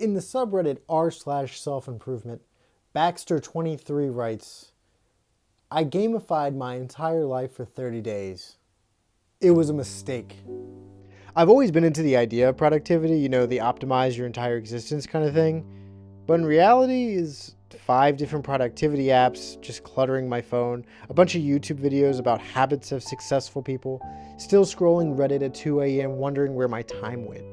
In the subreddit r/self-improvement, Baxter23 writes, I gamified my entire life for 30 days. It was a mistake. I've always been into the idea of productivity, the optimize your entire existence kind of thing. But in reality is 5 different productivity apps, just cluttering my phone, a bunch of YouTube videos about habits of successful people, still scrolling Reddit at 2 a.m. wondering where my time went.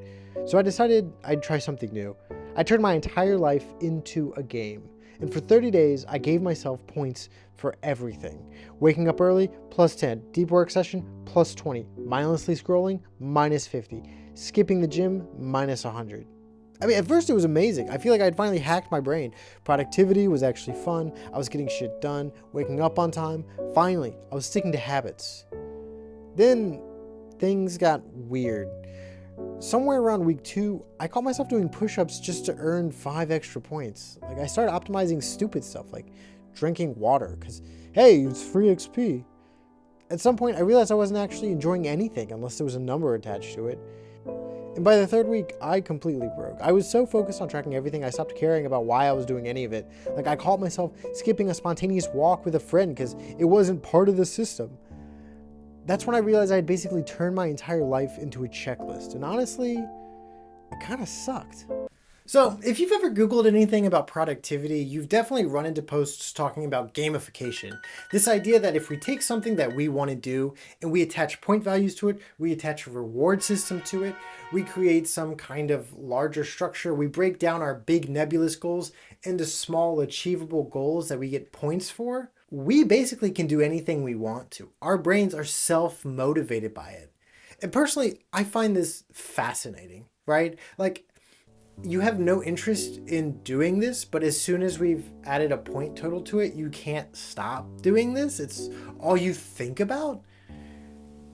So I decided I'd try something new. I turned my entire life into a game. And for 30 days, I gave myself points for everything. Waking up early, plus 10. Deep work session, plus 20. Mindlessly scrolling, minus 50. Skipping the gym, minus 100. I mean, at first it was amazing. I feel like I'd finally hacked my brain. Productivity was actually fun. I was getting shit done, waking up on time. Finally, I was sticking to habits. Then things got weird. Somewhere around week 2, I caught myself doing push-ups just to earn 5 extra points. Like, I started optimizing stupid stuff like drinking water because, hey, it's free XP. At some point, I realized I wasn't actually enjoying anything unless there was a number attached to it. And by the 3rd week, I completely broke. I was so focused on tracking everything, I stopped caring about why I was doing any of it. Like, I caught myself skipping a spontaneous walk with a friend because it wasn't part of the system. That's when I realized I had basically turned my entire life into a checklist. And honestly, it kind of sucked. So if you've ever Googled anything about productivity, you've definitely run into posts talking about gamification. This idea that if we take something that we want to do and we attach point values to it, we attach a reward system to it, we create some kind of larger structure, we break down our big nebulous goals into small achievable goals that we get points for, we basically can do anything we want to. Our brains are self-motivated by it. And personally, I find this fascinating, right? Like, you have no interest in doing this, but as soon as we've added a point total to it, you can't stop doing this. It's all you think about.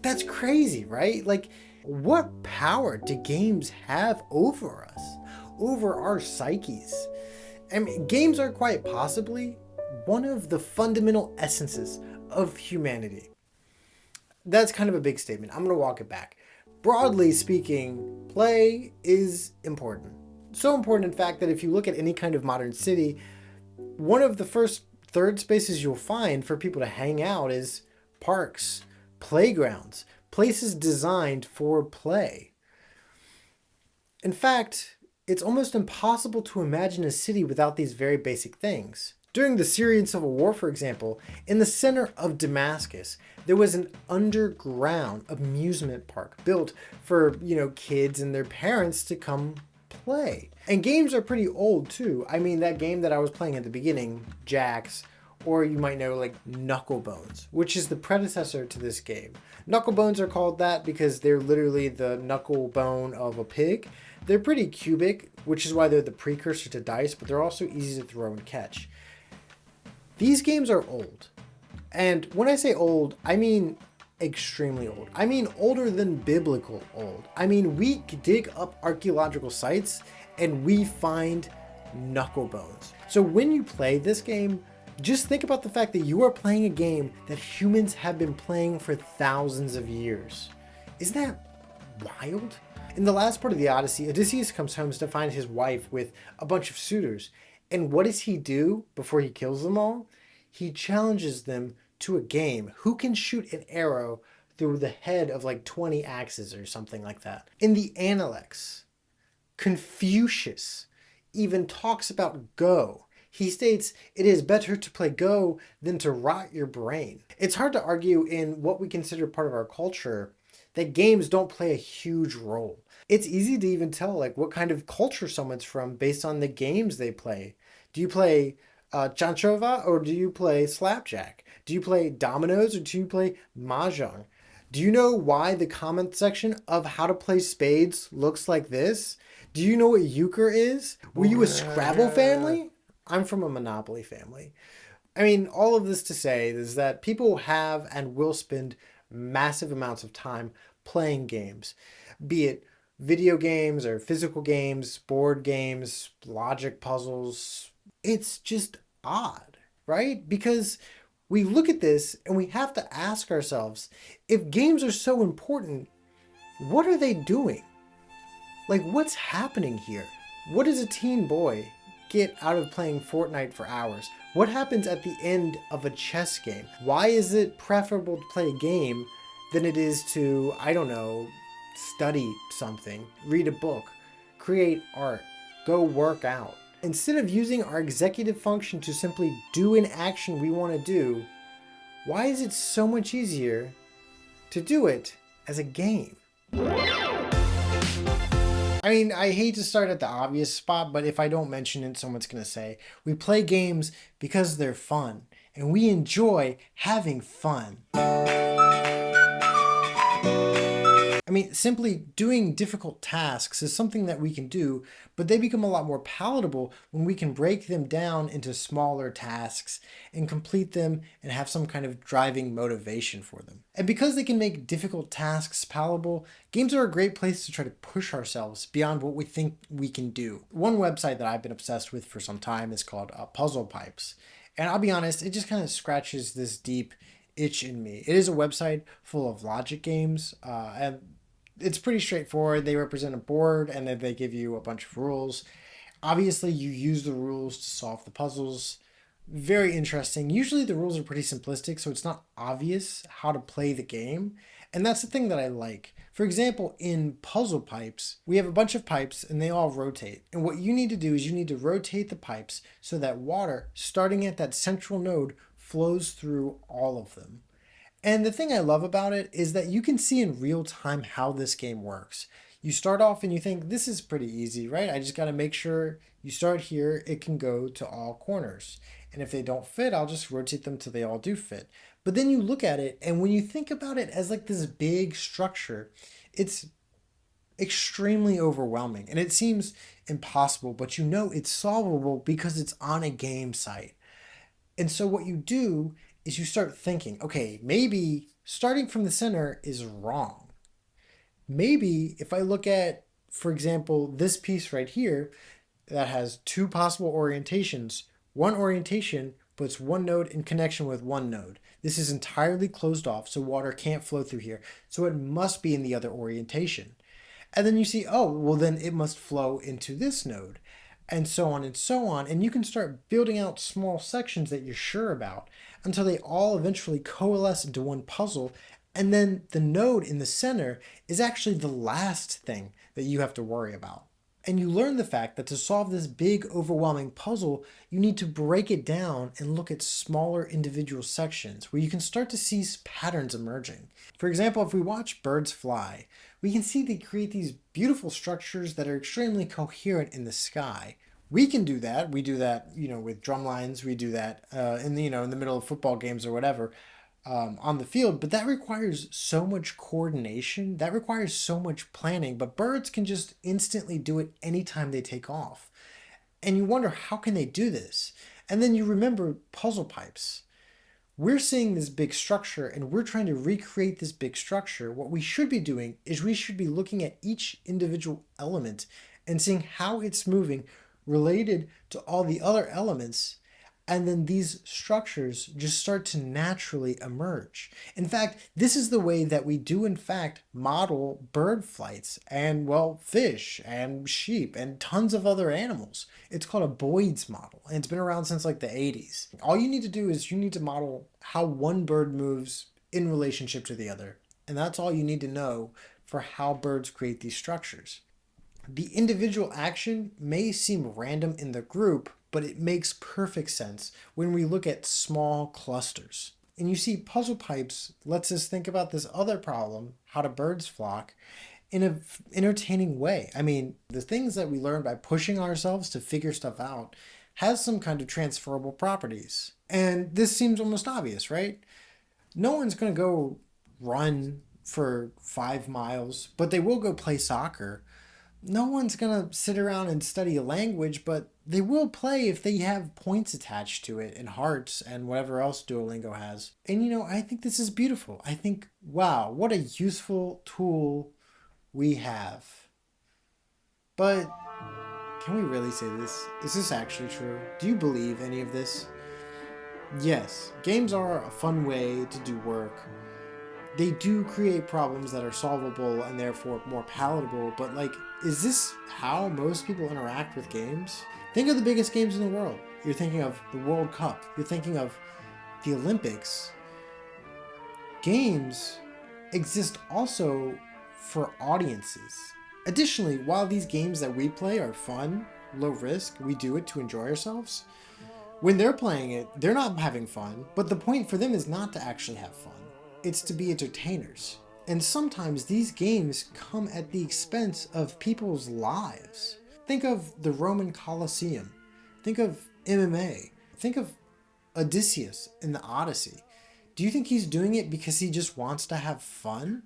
That's crazy, right? Like, what power do games have over us, over our psyches? I mean, games are quite possibly one of the fundamental essences of humanity. That's kind of a big statement. I'm going to walk it back. Broadly speaking, play is important. So important, in fact, that if you look at any kind of modern city, one of the first third spaces you'll find for people to hang out is parks, playgrounds, places designed for play. In fact, it's almost impossible to imagine a city without these very basic things. During the Syrian civil war, for example, in the center of Damascus, there was an underground amusement park built for, kids and their parents to come play. And games are pretty old too. I mean, that game that I was playing at the beginning, Jax, or you might know like Knucklebones, which is the predecessor to this game. Knucklebones are called that because they're literally the knuckle bone of a pig. They're pretty cubic, which is why they're the precursor to dice, but they're also easy to throw and catch. These games are old. And when I say old, I mean extremely old. I mean older than biblical old. I mean, we dig up archaeological sites and we find knuckle bones. So when you play this game, just think about the fact that you are playing a game that humans have been playing for thousands of years. Isn't that wild? In the last part of the Odyssey, Odysseus comes home to find his wife with a bunch of suitors. And what does he do before he kills them all? He challenges them to a game. Who can shoot an arrow through the head of like 20 axes or something like that? In the Analects, Confucius even talks about Go. He states, it is better to play Go than to rot your brain. It's hard to argue in what we consider part of our culture that games don't play a huge role. It's easy to even tell like what kind of culture someone's from based on the games they play. Do you play Chanchova or do you play Slapjack? Do you play dominoes or do you play mahjong? Do you know why the comment section of how to play spades looks like this? Do you know what euchre is? Were you a Scrabble family? I'm from a Monopoly family. I mean, all of this to say is that people have and will spend massive amounts of time playing games, be it video games or physical games, board games, logic puzzles. It's just odd, right? Because we look at this and we have to ask ourselves, if games are so important, what are they doing? Like, what's happening here? What does a teen boy get out of playing Fortnite for hours? What happens at the end of a chess game? Why is it preferable to play a game than it is to, I don't know, study something, read a book, create art, go work out? Instead of using our executive function to simply do an action we want to do, why is it so much easier to do it as a game? I mean, I hate to start at the obvious spot, but if I don't mention it, someone's going to say, we play games because they're fun, and we enjoy having fun. I mean, simply doing difficult tasks is something that we can do, but they become a lot more palatable when we can break them down into smaller tasks and complete them and have some kind of driving motivation for them. And because they can make difficult tasks palatable, games are a great place to try to push ourselves beyond what we think we can do. One website that I've been obsessed with for some time is called Puzzle Pipes. And I'll be honest, it just kind of scratches this deep itch in me. It is a website full of logic games, and it's pretty straightforward. They represent a board and then they give you a bunch of rules. Obviously, you use the rules to solve the puzzles. Very interesting. Usually the rules are pretty simplistic, so it's not obvious how to play the game. And that's the thing that I like. For example, in Puzzle Pipes, we have a bunch of pipes and they all rotate. And what you need to do is you need to rotate the pipes so that water, starting at that central node, flows through all of them. And the thing I love about it is that you can see in real time how this game works. You start off and you think, this is pretty easy, right? I just got to make sure you start here, it can go to all corners. And if they don't fit, I'll just rotate them till they all do fit. But then you look at it, and when you think about it as like this big structure, it's extremely overwhelming. And it seems impossible, but you know it's solvable because it's on a game site. And so what you do is you start thinking, okay, maybe starting from the center is wrong. Maybe if I look at, for example, this piece right here that has two possible orientations, one orientation puts one node in connection with one node. This is entirely closed off, so water can't flow through here. So it must be in the other orientation. And then you see, oh, well, then it must flow into this node, and so on and so on. And you can start building out small sections that you're sure about until they all eventually coalesce into one puzzle. And then the node in the center is actually the last thing that you have to worry about. And you learn the fact that to solve this big, overwhelming puzzle, you need to break it down and look at smaller individual sections where you can start to see patterns emerging. For example, if we watch birds fly, we can see they create these beautiful structures that are extremely coherent in the sky. We can do that. We do that, with drum lines. We do that in the middle of football games or whatever. On the field, but that requires so much coordination, that requires so much planning, but birds can just instantly do it anytime they take off. And you wonder, how can they do this? And then you remember puzzle pipes. We're seeing this big structure and we're trying to recreate this big structure. What we should be doing is we should be looking at each individual element and seeing how it's moving related to all the other elements. And then these structures just start to naturally emerge. In fact, this is the way that we do, in fact, model bird flights and, well, fish and sheep and tons of other animals. It's called a Boyd's model, and it's been around since like the 80s. All you need to do is you need to model how one bird moves in relationship to the other. And that's all you need to know for how birds create these structures. The individual action may seem random in the group, but it makes perfect sense when we look at small clusters. And you see, puzzle pipes lets us think about this other problem, how do birds flock, in an entertaining way. I mean, the things that we learn by pushing ourselves to figure stuff out has some kind of transferable properties. And this seems almost obvious, right? No one's going to go run for 5 miles, but they will go play soccer. No one's going to sit around and study a language, but they will play if they have points attached to it and hearts and whatever else Duolingo has. And I think this is beautiful. I think, wow, what a useful tool we have. But can we really say this? Is this actually true? Do you believe any of this? Yes, games are a fun way to do work. They do create problems that are solvable and therefore more palatable, but like, is this how most people interact with games? Think of the biggest games in the world. You're thinking of the World Cup. You're thinking of the Olympics. Games exist also for audiences. Additionally, while these games that we play are fun, low risk, we do it to enjoy ourselves, when they're playing it, they're not having fun, but the point for them is not to actually have fun. It's to be entertainers. And sometimes these games come at the expense of people's lives. Think of the Roman Colosseum. Think of MMA. Think of Odysseus in the Odyssey. Do you think he's doing it because he just wants to have fun?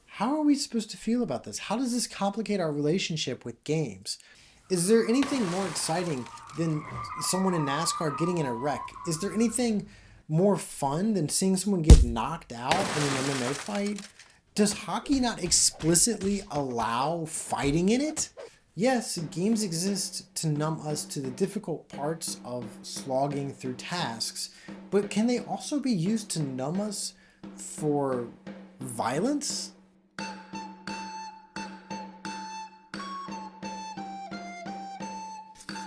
How are we supposed to feel about this? How does this complicate our relationship with games? Is there anything more exciting than someone in NASCAR getting in a wreck? Is there anything more fun than seeing someone get knocked out in an MMA fight? Does hockey not explicitly allow fighting in it? Yes, games exist to numb us to the difficult parts of slogging through tasks, but can they also be used to numb us for violence?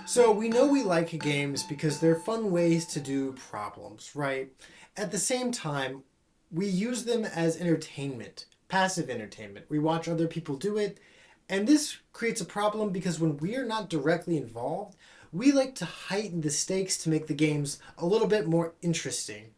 So we know we like games because they're fun ways to do problems, right? At the same time, we use them as entertainment, passive entertainment. We watch other people do it, and this creates a problem because when we are not directly involved, we like to heighten the stakes to make the games a little bit more interesting.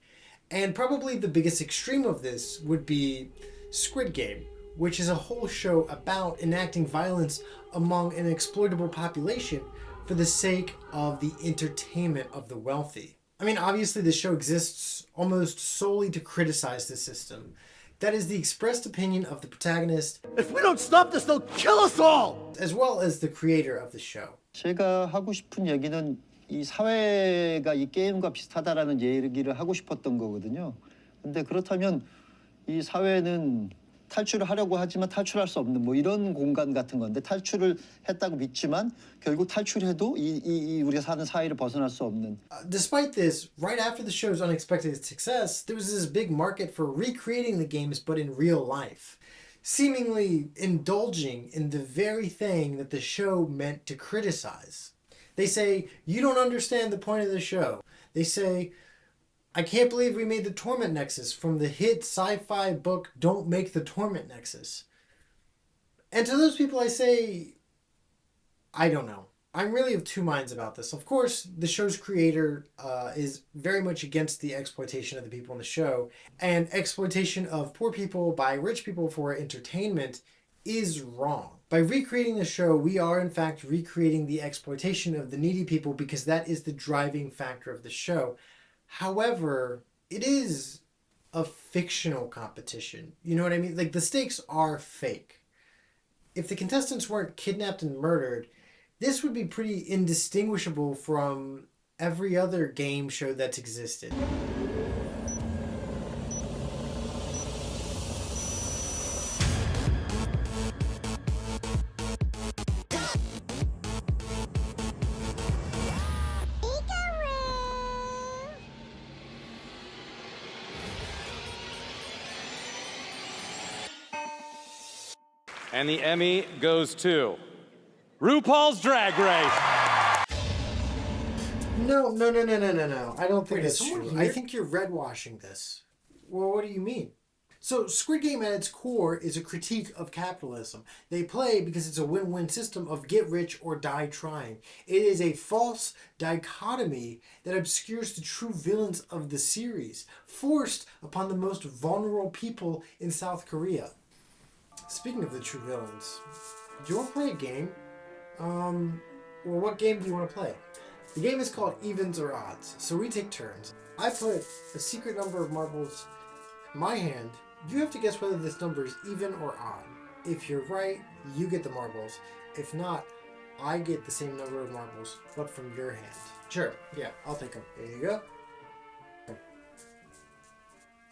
And probably the biggest extreme of this would be Squid Game, which is a whole show about enacting violence among an exploitable population for the sake of the entertainment of the wealthy. I mean, obviously, the show exists almost solely to criticize the system. That is the expressed opinion of the protagonist. If we don't stop this, they'll kill us all! As well as the creator of the show. 제가 하고 싶은 얘기는 이 사회가 이 게임과 비슷하다라는 얘기를 하고 싶었던 거거든요. 근데 그렇다면 이 사회는 탈출을 하려고 하지만 탈출할 수 없는 뭐 이런 공간 같은 건데 탈출을 했다고 믿지만 결국 탈출해도 우리가 사는 사회를 벗어날 수 없는. Despite this, right after the show's unexpected success, there was this big market for recreating the games but in real life, seemingly indulging in the very thing that the show meant to criticize. They say, you don't understand the point of the show. They say, I can't believe we made the Torment Nexus from the hit sci-fi book Don't Make the Torment Nexus. And to those people I say, I don't know. I'm really of two minds about this. Of course, the show's creator is very much against the exploitation of the people in the show, and exploitation of poor people by rich people for entertainment is wrong. By recreating the show, we are in fact recreating the exploitation of the needy people because that is the driving factor of the show. However, it is a fictional competition. You know what I mean? Like, the stakes are fake. If the contestants weren't kidnapped and murdered, this would be pretty indistinguishable from every other game show that's existed. And the Emmy goes to RuPaul's Drag Race. No. I don't think that's true. I think you're redwashing this. Well, what do you mean? So Squid Game at its core is a critique of capitalism. They play because it's a win-win system of get rich or die trying. It is a false dichotomy that obscures the true villains of the series, forced upon the most vulnerable people in South Korea. Speaking of the true villains, do you want to play a game? Well, what game do you want to play? The game is called Evens or Odds, so we take turns. I put a secret number of marbles in my hand. You have to guess whether this number is even or odd. If you're right, you get the marbles. If not, I get the same number of marbles, but from your hand. Sure, yeah, I'll take them. There you go.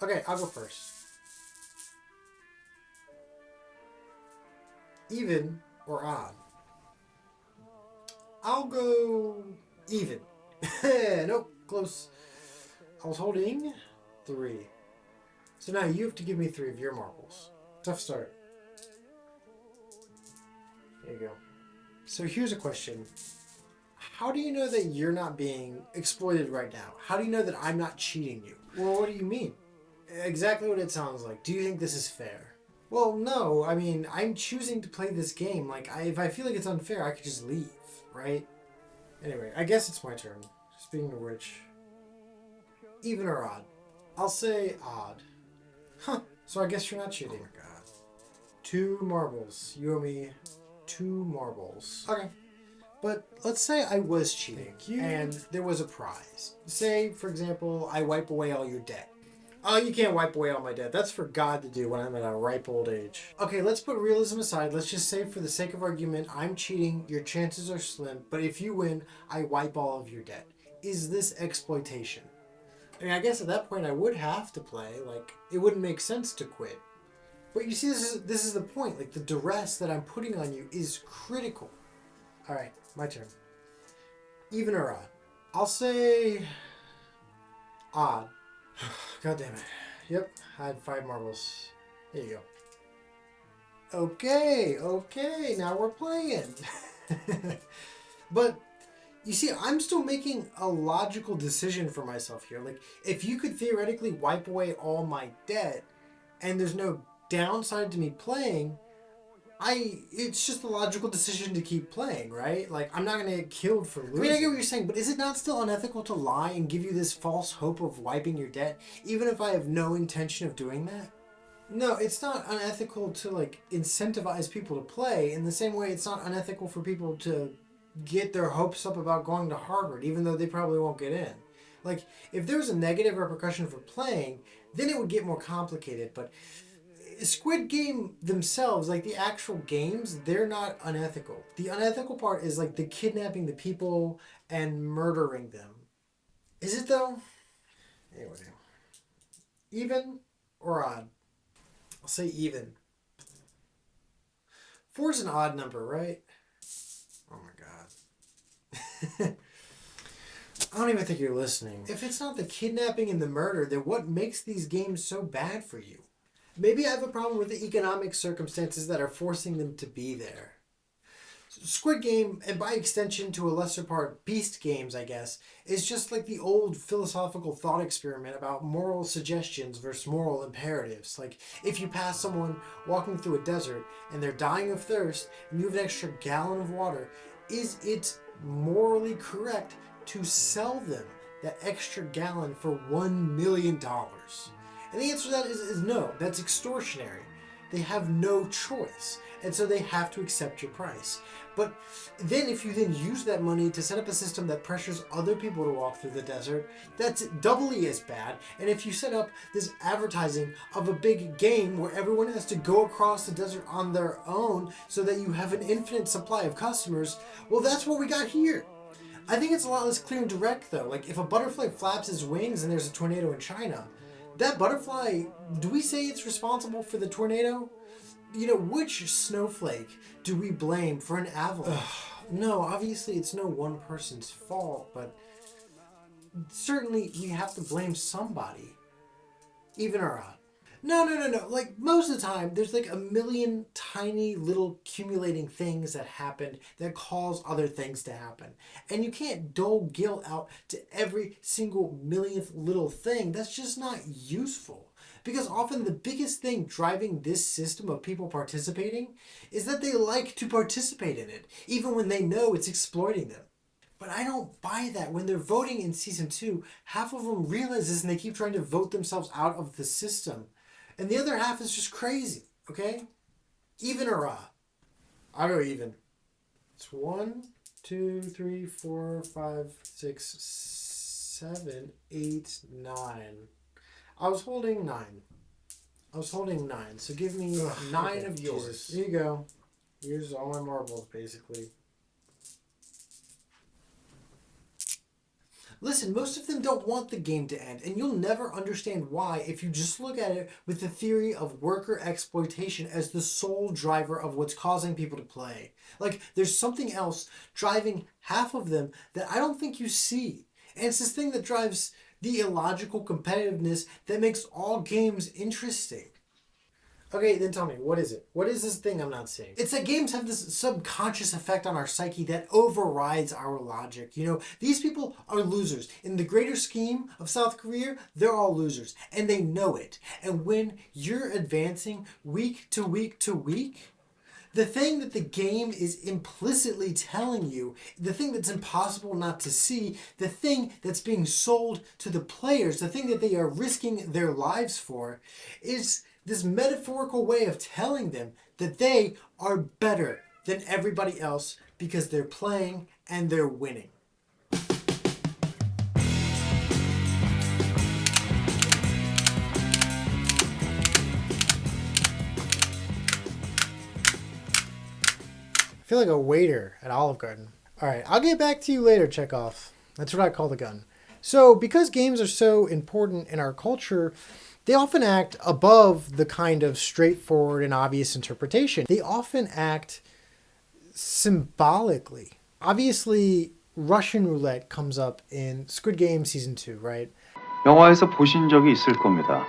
Okay, I'll go first. Even or odd? I'll go even. Nope, close. I was holding 3. So now you have to give me 3 of your marbles. Tough start. There you go. So here's a question. How do you know that you're not being exploited right now? How do you know that I'm not cheating you? Well, what do you mean? Exactly what it sounds like. Do you think this is fair? Well, no. I mean, I'm choosing to play this game. Like, if I feel like it's unfair, I could just leave, right? Anyway, I guess it's my turn. Speaking of which, even or odd? I'll say odd. Huh. So I guess you're not cheating. Oh my god. 2 marbles. You owe me 2 marbles. Okay. But let's say I was cheating and there was a prize. Say, for example, I wipe away all your debt. Oh, you can't wipe away all my debt. That's for God to do when I'm at a ripe old age. Okay, let's put realism aside. Let's just say, for the sake of argument, I'm cheating. Your chances are slim. But if you win, I wipe all of your debt. Is this exploitation? I mean, I guess at that point I would have to play. Like, it wouldn't make sense to quit. But you see, this is the point. Like, the duress that I'm putting on you is critical. All right, my turn. Even or odd? I'll say odd. God damn it. Yep, I had 5 marbles. There you go. Okay, now we're playing. But you see, I'm still making a logical decision for myself here. Like, if you could theoretically wipe away all my debt and there's no downside to me playing, it's just a logical decision to keep playing, right? Like, I'm not going to get killed for losing. I mean, I get what you're saying, but is it not still unethical to lie and give you this false hope of wiping your debt, even if I have no intention of doing that? No, it's not unethical to, like, incentivize people to play in the same way it's not unethical for people to get their hopes up about going to Harvard, even though they probably won't get in. Like, if there was a negative repercussion for playing, then it would get more complicated, but Squid Game themselves, like the actual games, they're not unethical. The unethical part is like the kidnapping the people and murdering them. Is it though? Anyway. Even or odd? I'll say even. 4 is an odd number, right? Oh my god. I don't even think you're listening. If it's not the kidnapping and the murder, then what makes these games so bad for you? Maybe I have a problem with the economic circumstances that are forcing them to be there. Squid Game, and by extension to a lesser part, Beast Games, I guess, is just like the old philosophical thought experiment about moral suggestions versus moral imperatives. Like, if you pass someone walking through a desert and they're dying of thirst and you have an extra gallon of water, is it morally correct to sell them that extra gallon for $1 million? And the answer to that is no. That's extortionary. They have no choice. And so they have to accept your price. But then if you then use that money to set up a system that pressures other people to walk through the desert, that's doubly as bad. And if you set up this advertising of a big game where everyone has to go across the desert on their own so that you have an infinite supply of customers, well, that's what we got here. I think it's a lot less clear and direct, though. Like, if a butterfly flaps its wings and there's a tornado in China, that butterfly, do we say it's responsible for the tornado? You know, which snowflake do we blame for an avalanche? No, obviously it's no one person's fault, but certainly we have to blame somebody. Even or odd. No. Like, most of the time, there's like a million tiny little accumulating things that happen that cause other things to happen. And you can't dole guilt out to every single millionth little thing. That's just not useful. Because often the biggest thing driving this system of people participating is that they like to participate in it, even when they know it's exploiting them. But I don't buy that. When they're voting in Season 2, half of them realize this and they keep trying to vote themselves out of the system. And the other half is just crazy, okay? Even or odd? I'll go even. It's 1, 2, 3, 4, 5, 6, 7, 8, 9. I was holding 9. So give me 9 of yours. Jesus. Here you go. Here's all my marbles, basically. Listen, most of them don't want the game to end, and you'll never understand why if you just look at it with the theory of worker exploitation as the sole driver of what's causing people to play. Like, there's something else driving half of them that I don't think you see. And it's this thing that drives the illogical competitiveness that makes all games interesting. Okay, then tell me, what is it? What is this thing I'm not seeing? It's that games have this subconscious effect on our psyche that overrides our logic. You know, these people are losers. In the greater scheme of South Korea, they're all losers, and they know it. And when you're advancing week to week to week, the thing that the game is implicitly telling you, the thing that's impossible not to see, the thing that's being sold to the players, the thing that they are risking their lives for, is this metaphorical way of telling them that they are better than everybody else because they're playing and they're winning. I feel like a waiter at Olive Garden. All right, I'll get back to you later, Chekhov. That's what I call the gun. So, because games are so important in our culture, they often act above the kind of straightforward and obvious interpretation. They often act symbolically. Obviously, Russian roulette comes up in Squid Game Season 2, right? 영화에서 보신 적이 있을 겁니다.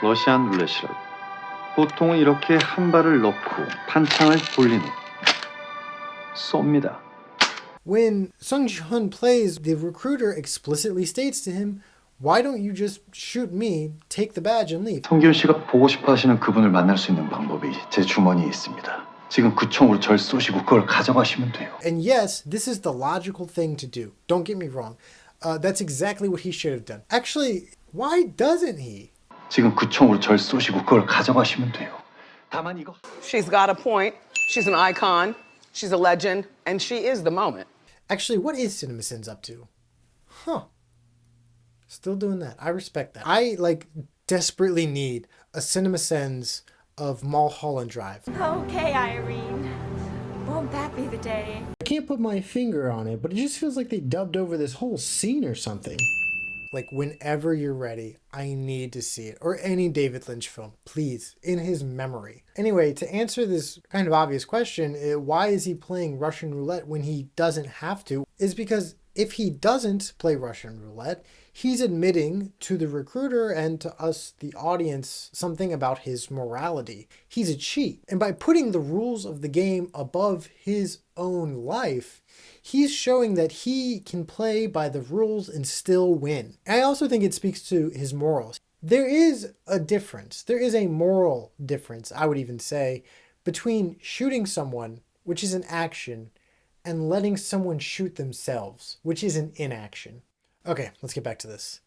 러시안 룰렛이라고. 보통은 이렇게 한 발을 넣고 판창을 돌린 후 쏩니다. When Sung Ji-hun plays, the recruiter explicitly states to him, "Why don't you just shoot me, take the badge and leave?" 성기훈 씨가 보고 싶어 하시는 그분을 만날 수 있는 방법이 제 주머니에 있습니다. 지금 그 총으로 절 쏘시고 그걸 가져가시면 돼요. And yes, this is the logical thing to do. Don't get me wrong. That's exactly what he should have done. Actually, why doesn't he? 지금 그 총으로 절 쏘시고 그걸 가져가시면 돼요. 다만 이거 She's got a point. She's an icon. She's a legend. And she is the moment. Actually, what is CinemaSins up to? Huh. Still doing that. I respect that. I, desperately need a CinemaSins of Mulholland Drive. Okay, Irene. Won't that be the day? I can't put my finger on it, but it just feels like they dubbed over this whole scene or something. Like, whenever you're ready, I need to see it. Or any David Lynch film, please, in his memory. Anyway, to answer this kind of obvious question, why is he playing Russian roulette when he doesn't have to, is because if he doesn't play Russian roulette, he's admitting to the recruiter and to us, the audience, something about his morality. He's a cheat. And by putting the rules of the game above his own life, he's showing that he can play by the rules and still win. I also think it speaks to his morals. There is a difference. There is a moral difference, I would even say, between shooting someone, which is an action, and letting someone shoot themselves, which is an inaction. Okay, let's get back to this.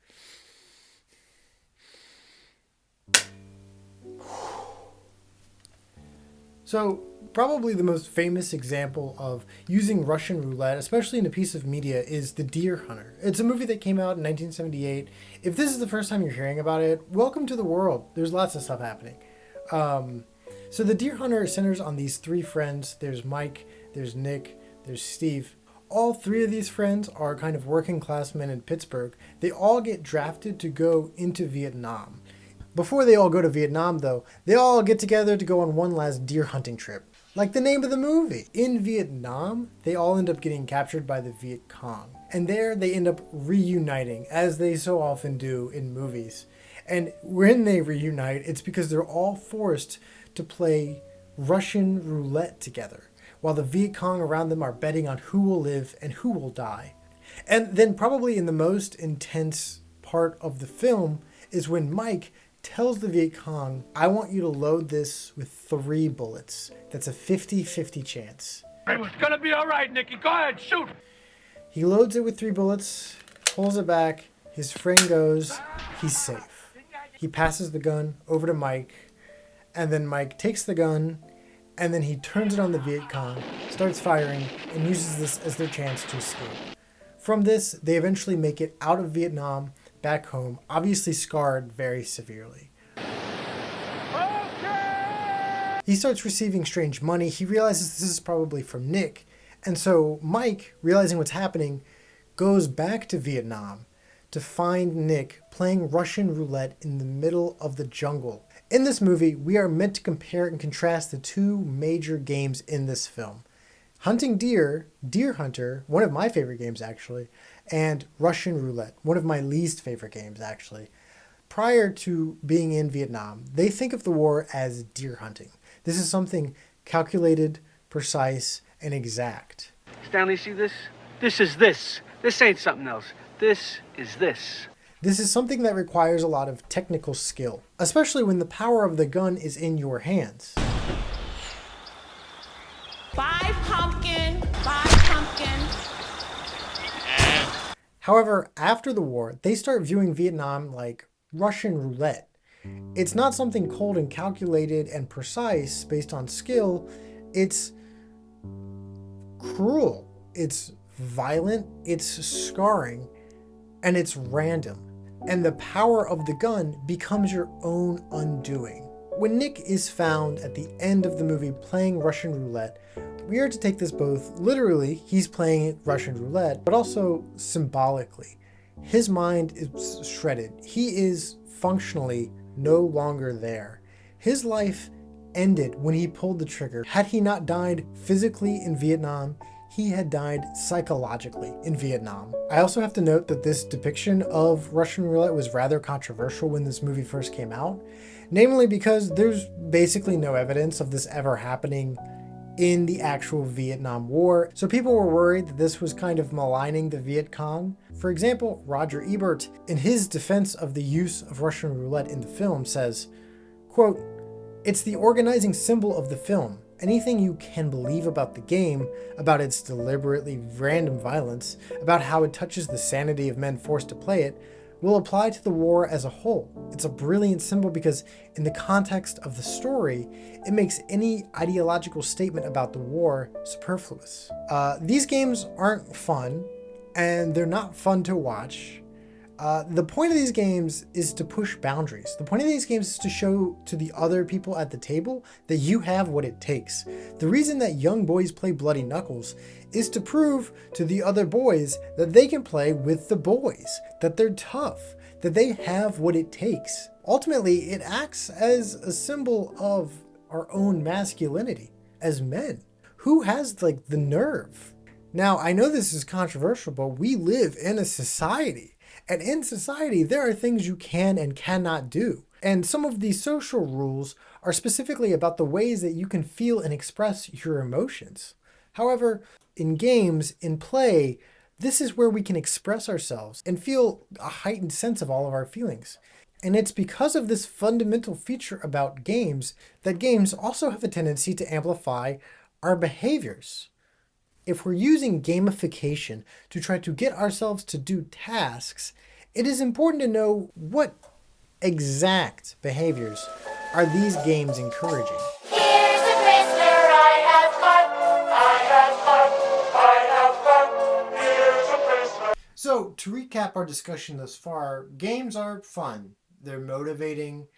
So, probably the most famous example of using Russian roulette, especially in a piece of media, is The Deer Hunter. It's a movie that came out in 1978. If this is the first time you're hearing about it, welcome to the world. There's lots of stuff happening. So The Deer Hunter centers on these three friends. There's Mike, there's Nick, there's Steve. All three of these friends are kind of working class men in Pittsburgh. They all get drafted to go into Vietnam. Before they all go to Vietnam, though, they all get together to go on one last deer hunting trip. Like the name of the movie. In Vietnam, they all end up getting captured by the Viet Cong. And there they end up reuniting, as they so often do in movies. And when they reunite, it's because they're all forced to play Russian roulette together, while the Viet Cong around them are betting on who will live and who will die. And then probably in the most intense part of the film is when Mike tells the Viet Cong, "I want you to load this with 3 bullets. That's a 50-50 chance." It's gonna be all right, Nicky. Go ahead, shoot. He loads it with 3 bullets, pulls it back, his friend goes, he's safe. He passes the gun over to Mike, and then Mike takes the gun, and then he turns it on the Viet Cong, starts firing, and uses this as their chance to escape. From this, they eventually make it out of Vietnam, back home, obviously scarred very severely. Okay! He starts receiving strange money. He realizes this is probably from Nick. And so Mike, realizing what's happening, goes back to Vietnam to find Nick playing Russian roulette in the middle of the jungle. In this movie, we are meant to compare and contrast the 2 major games in this film. Hunting deer, Deer Hunter, one of my favorite games actually, and Russian roulette, one of my least favorite games actually. Prior to being in Vietnam, they think of the war as deer hunting. This is something calculated, precise, and exact. Stanley, see this? This is this. This ain't something else. This is this. This is something that requires a lot of technical skill, especially when the power of the gun is in your hands. 5 pumpkin, 5 pumpkin. However, after the war, they start viewing Vietnam like Russian roulette. It's not something cold and calculated and precise based on skill. It's cruel, it's violent, it's scarring, and it's random. And the power of the gun becomes your own undoing. When Nick is found at the end of the movie playing Russian roulette, we are to take this both literally, he's playing Russian roulette, but also symbolically. His mind is shredded. He is functionally no longer there. His life ended when he pulled the trigger. Had he not died physically in Vietnam, he had died psychologically in Vietnam. I also have to note that this depiction of Russian roulette was rather controversial when this movie first came out, namely because there's basically no evidence of this ever happening in the actual Vietnam War. So people were worried that this was kind of maligning the Viet Cong. For example, Roger Ebert, in his defense of the use of Russian roulette in the film, says, quote, "It's the organizing symbol of the film. Anything you can believe about the game, about its deliberately random violence, about how it touches the sanity of men forced to play it, will apply to the war as a whole. It's a brilliant symbol because in the context of the story, it makes any ideological statement about the war superfluous." These games aren't fun, and they're not fun to watch. The point of these games is to push boundaries. The point of these games is to show to the other people at the table that you have what it takes. The reason that young boys play Bloody Knuckles is to prove to the other boys that they can play with the boys, that they're tough, that they have what it takes. Ultimately, it acts as a symbol of our own masculinity as men. Who has the nerve? Now, I know this is controversial, but we live in a society. And in society, there are things you can and cannot do. And some of these social rules are specifically about the ways that you can feel and express your emotions. However, in games, in play, this is where we can express ourselves and feel a heightened sense of all of our feelings. And it's because of this fundamental feature about games that games also have a tendency to amplify our behaviors. If we're using gamification to try to get ourselves to do tasks, it is important to know what exact behaviors are these games encouraging. Here's a prisoner, I have fun, I have fun, I have fun, here's a prisoner. So, to recap our discussion thus far, games are fun. They're motivating.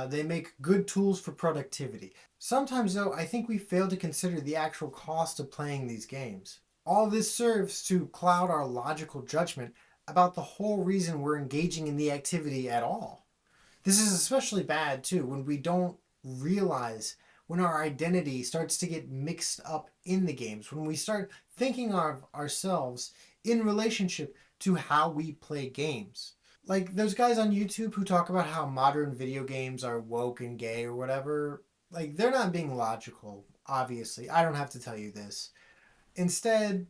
They make good tools for productivity. Sometimes, though, I think we fail to consider the actual cost of playing these games. All this serves to cloud our logical judgment about the whole reason we're engaging in the activity at all. This is especially bad, too, when we don't realize when our identity starts to get mixed up in the games, when we start thinking of ourselves in relationship to how we play games. Like those guys on YouTube who talk about how modern video games are woke and gay or whatever, they're not being logical, obviously. I don't have to tell you this. Instead,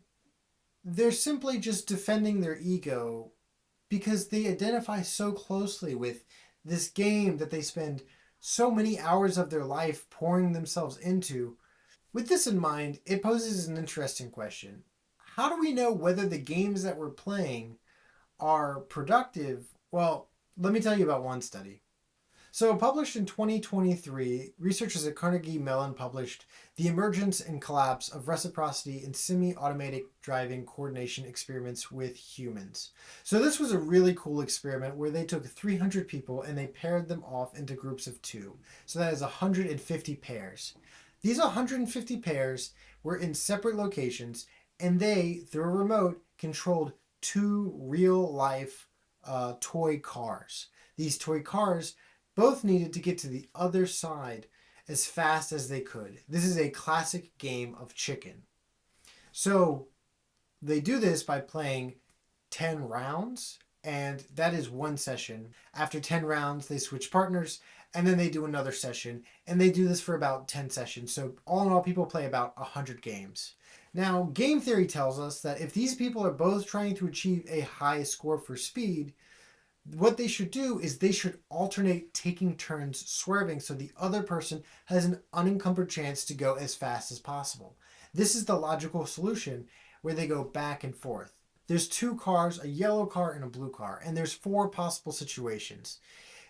they're simply just defending their ego because they identify so closely with this game that they spend so many hours of their life pouring themselves into. With this in mind, it poses an interesting question. How do we know whether the games that we're playing are productive? Well, let me tell you about one study. So, published in 2023, researchers at Carnegie Mellon published The Emergence and Collapse of Reciprocity in Semi-Automatic Driving Coordination Experiments with Humans. So this was a really cool experiment where they took 300 people and they paired them off into groups of 2. So that is 150 pairs. These 150 pairs were in separate locations, and they, through a remote, controlled 2 real-life toy cars. These toy cars both needed to get to the other side as fast as they could. This is a classic game of chicken. So they do this by playing 10 rounds, and that is one session. After 10 rounds, they switch partners, and then they do another session, and they do this for about 10 sessions. So all in all, people play about 100 games. Now, game theory tells us that if these people are both trying to achieve a high score for speed, what they should do is they should alternate taking turns swerving so the other person has an unencumbered chance to go as fast as possible. This is the logical solution where they go back and forth. There's two cars, a yellow car and a blue car, and there's four possible situations.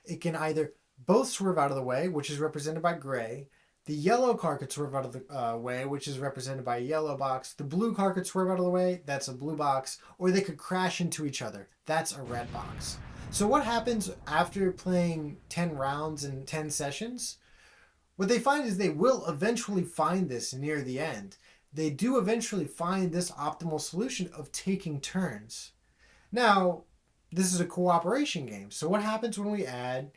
It can either both swerve out of the way, which is represented by gray. The yellow car could swerve out of the way, which is represented by a yellow box. The blue car could swerve out of the way, that's a blue box. Or they could crash into each other, that's a red box. So what happens after playing 10 rounds and 10 sessions? What they find is they will eventually find this near the end. They do eventually find this optimal solution of taking turns. Now, this is a cooperation game. So what happens when we add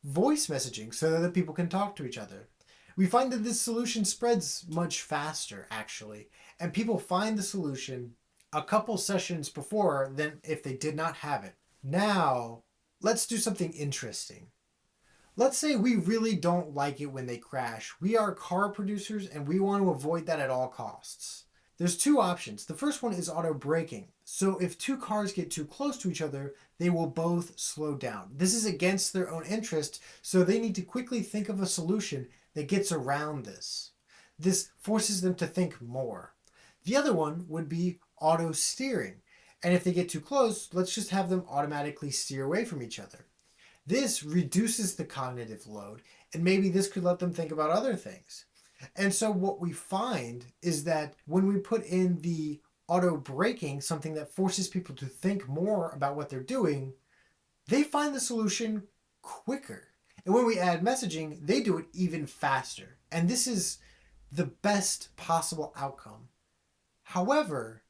voice messaging so that the people can talk to each other? We find that this solution spreads much faster, actually, and people find the solution a couple sessions before than if they did not have it. Now, let's do something interesting. Let's say we really don't like it when they crash. We are car producers and we want to avoid that at all costs. There's two options. The first one is auto braking. So if two cars get too close to each other, they will both slow down. This is against their own interest, so they need to quickly think of a solution that gets around this. This forces them to think more. The other one would be auto steering. And if they get too close, let's just have them automatically steer away from each other. This reduces the cognitive load, and maybe this could let them think about other things. And so what we find is that when we put in the auto braking, something that forces people to think more about what they're doing, they find the solution quicker. And when we add messaging, they do it even faster. And this is the best possible outcome. However,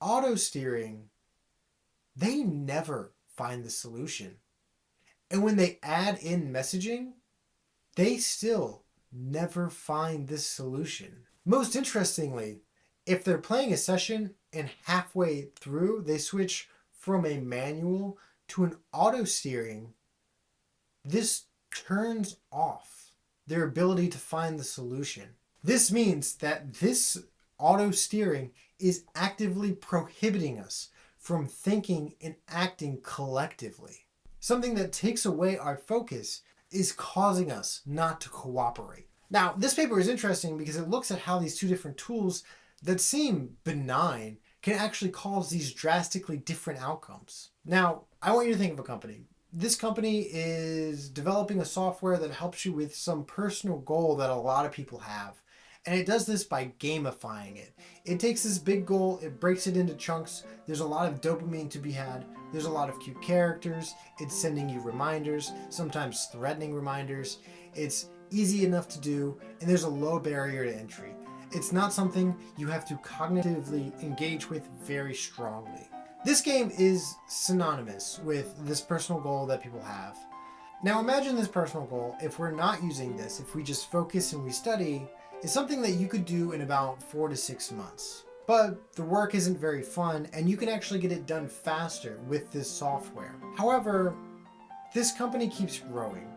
auto steering, they never find the solution. And when they add in messaging, they still never find this solution. Most interestingly, if they're playing a session and halfway through they switch from a manual to an auto steering, this turns off their ability to find the solution. This means that this auto steering is actively prohibiting us from thinking and acting collectively. Something that takes away our focus is causing us not to cooperate. Now, this paper is interesting because it looks at how these two different tools that seem benign can actually cause these drastically different outcomes. Now, I want you to think of a company. This company is developing a software that helps you with some personal goal that a lot of people have. And it does this by gamifying it. It takes this big goal, it breaks it into chunks. There's a lot of dopamine to be had. There's a lot of cute characters. It's sending you reminders, sometimes threatening reminders. It's easy enough to do, and there's a low barrier to entry. It's not something you have to cognitively engage with very strongly. This game is synonymous with this personal goal that people have. Now imagine this personal goal, if we're not using this, if we just focus and we study, is something that you could do in about 4 to 6 months. But the work isn't very fun, and you can actually get it done faster with this software. However, this company keeps growing.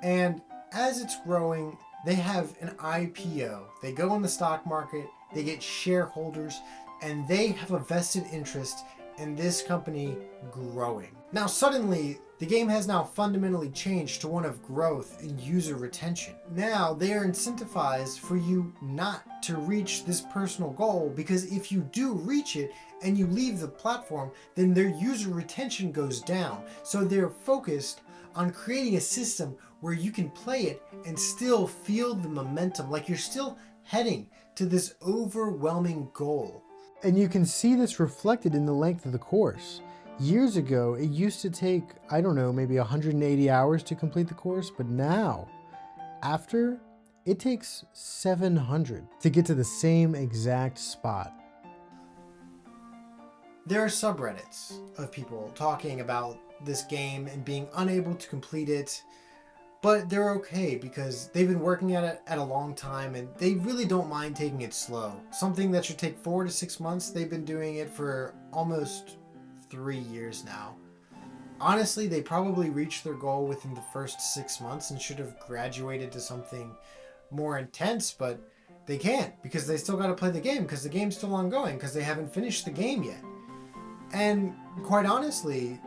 And as it's growing, they have an IPO. They go on the stock market, they get shareholders, and they have a vested interest in this company growing. Now suddenly, the game has now fundamentally changed to one of growth and user retention. Now they are incentivized for you not to reach this personal goal, because if you do reach it and you leave the platform, then their user retention goes down. So they're focused on creating a system where you can play it and still feel the momentum, like you're still heading to this overwhelming goal. And you can see this reflected in the length of the course. Years ago, it used to take, I don't know, maybe 180 hours to complete the course, but now, after, it takes 700 to get to the same exact spot. There are subreddits of people talking about this game and being unable to complete it, but they're okay because they've been working at it at a long time and they really don't mind taking it slow. Something that should take 4 to 6 months, they've been doing it for almost 3 years now. Honestly, they probably reached their goal within the first 6 months and should have graduated to something more intense, but they can't because they still got to play the game because the game's still ongoing because they haven't finished the game yet. And quite honestly,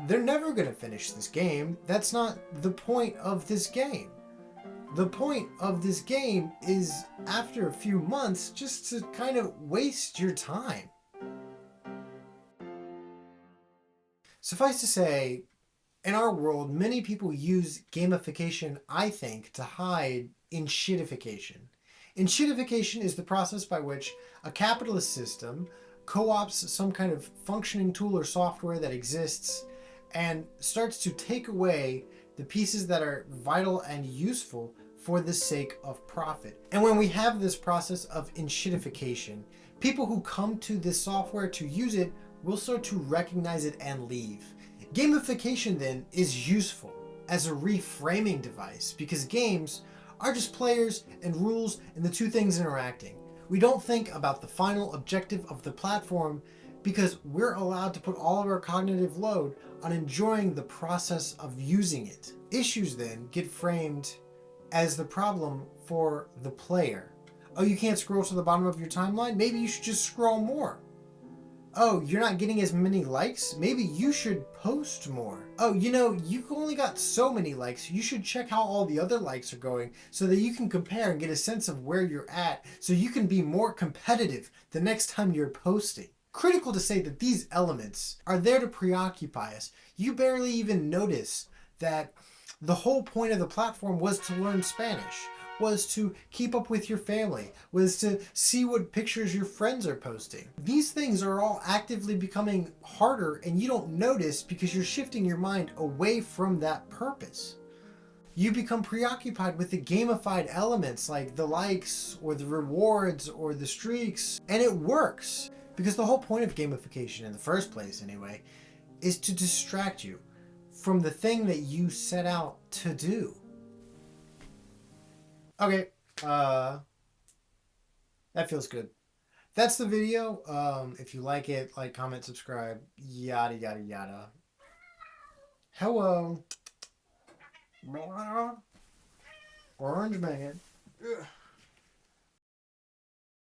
they're never going to finish this game. That's not the point of this game. The point of this game is, after a few months, just to kind of waste your time. Suffice to say, in our world, many people use gamification, I think, to hide enshittification. Enshittification is the process by which a capitalist system co-opts some kind of functioning tool or software that exists and starts to take away the pieces that are vital and useful for the sake of profit. And when we have this process of enshittification, people who come to this software to use it will start to recognize it and leave. Gamification then is useful as a reframing device because games are just players and rules and the two things interacting. We don't think about the final objective of the platform because we're allowed to put all of our cognitive load on enjoying the process of using it. Issues then get framed as the problem for the player. Oh, you can't scroll to the bottom of your timeline? Maybe you should just scroll more. Oh, you're not getting as many likes? Maybe you should post more. Oh, you only got so many likes. You should check how all the other likes are going so that you can compare and get a sense of where you're at so you can be more competitive the next time you're posting. Critical to say that these elements are there to preoccupy us. You barely even notice that the whole point of the platform was to learn Spanish, was to keep up with your family, was to see what pictures your friends are posting. These things are all actively becoming harder and you don't notice because you're shifting your mind away from that purpose. You become preoccupied with the gamified elements like the likes or the rewards or the streaks, and it works because the whole point of gamification in the first place anyway is to distract you from the thing that you set out to do. Okay, that feels good. That's the video. If you like it, like, comment, subscribe, yada, yada, yada. Hello. Orange man. Ugh.